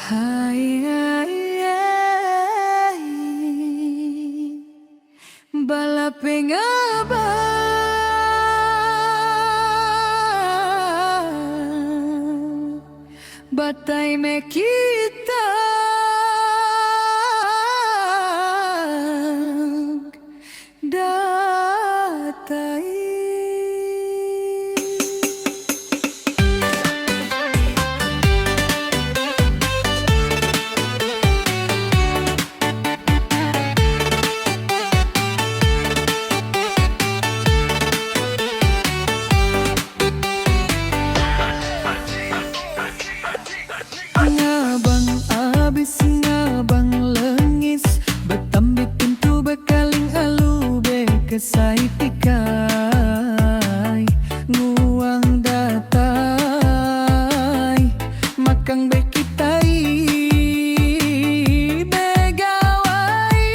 Hai, hai, hai, balapeng abang, batai me kita datai. Ngabang abis ngabang lengis, betambi pintu bekaling alu bekesai pikai, nguang datai makang bekitai begawai,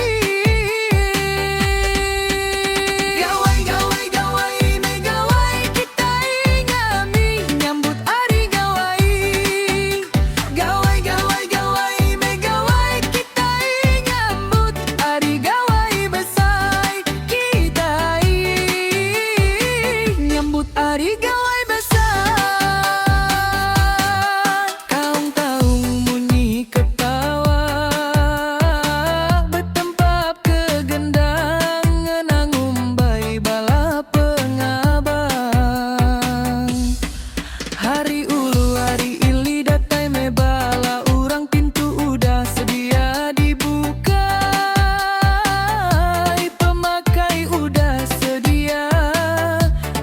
gawai gawai gawai megawai kitai ngami nyambut hari gawai. Gawai gawai gawai megawai kitai nyambut hari gawai besai kitai nyambut hari gawai besai. Kaung taung bunyi ketawa bertempap ke gendang ngenang umbai bala pengabang. Hari ulu hari ili datai me bala urang pintu udah sedia dibuka, ai pemakai udah sedia,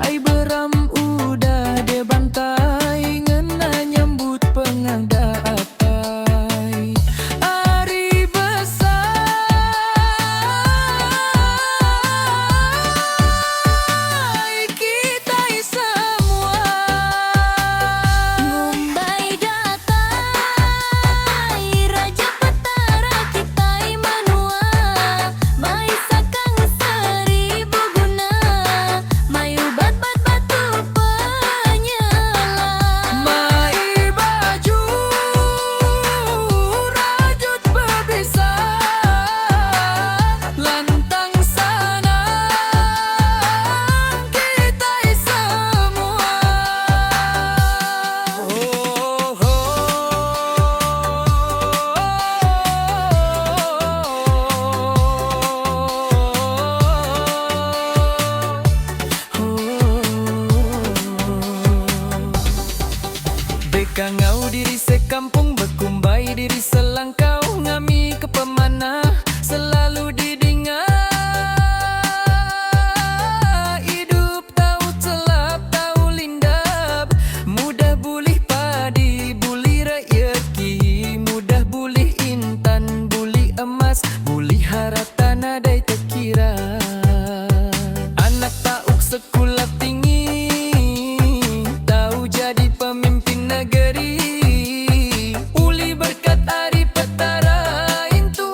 ai beram udah debantai ngena nyambut pengadatai hari besai kita semua. Mumbai datai Raja Petara kitai manua, mai sakang seribu guna, mai ubat bat batu penyela, Mai baju rajut berbisa, lantang sana kita semua. Bekangau diri sekampung, bekumbai diri selangkau, ngami ke pemanah selalu didinga. Hidup tahu celap tahu lindap, mudah bulih padi bulih rayeki, mudah bulih intan bulih emas, bulih harata nadai terkira. Anak tauk sekolah tinggi, tahu jadi pemimpin negeri, uli berkat hari petara itu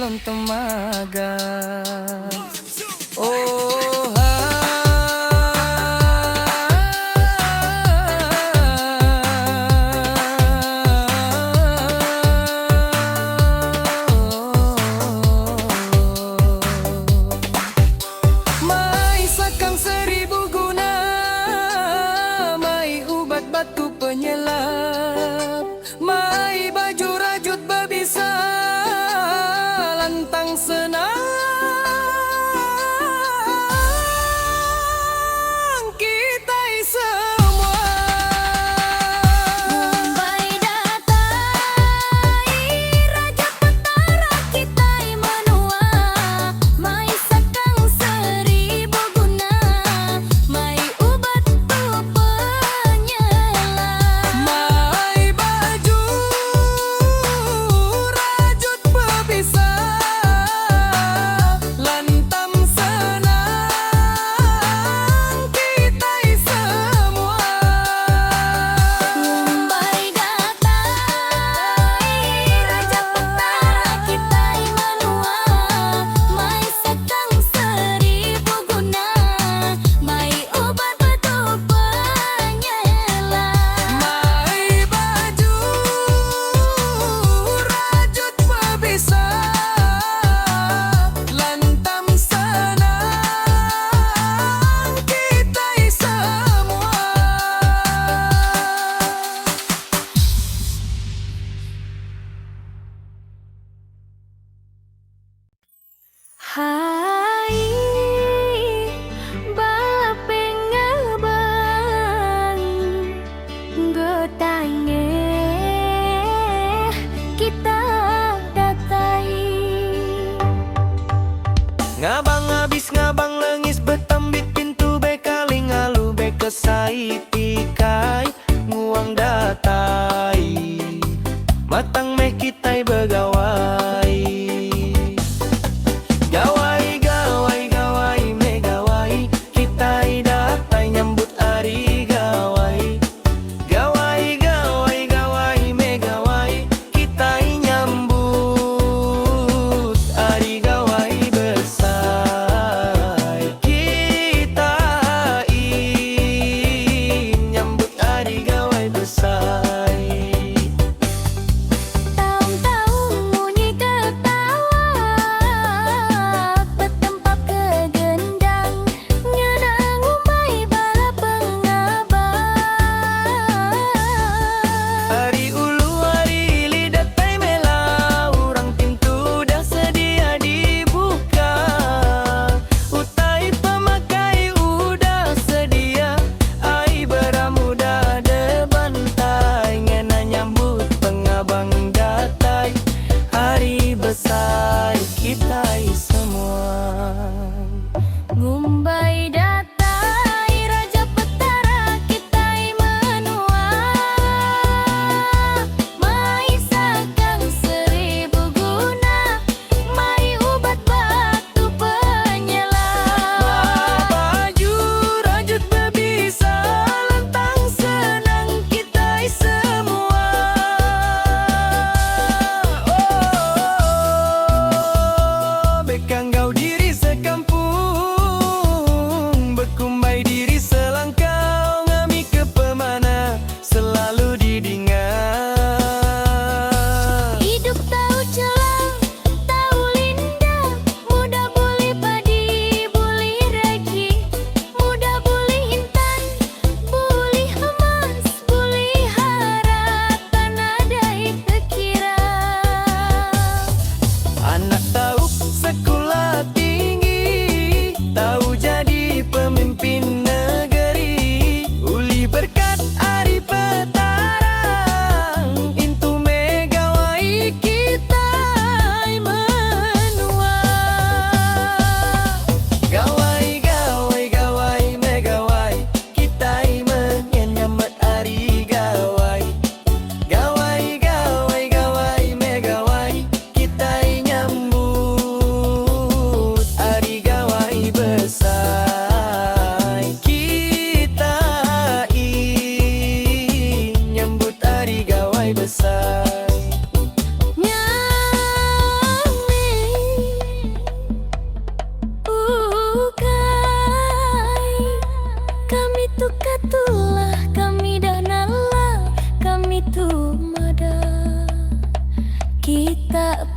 calon temaga. Oh, mai sakang seribu guna, mai ubat batu penyelap, mai baju rajut babisa, lantang senang kita semua. Mumbai datai Raja Petara kita menua, mai sakang seribu guna,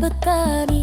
petani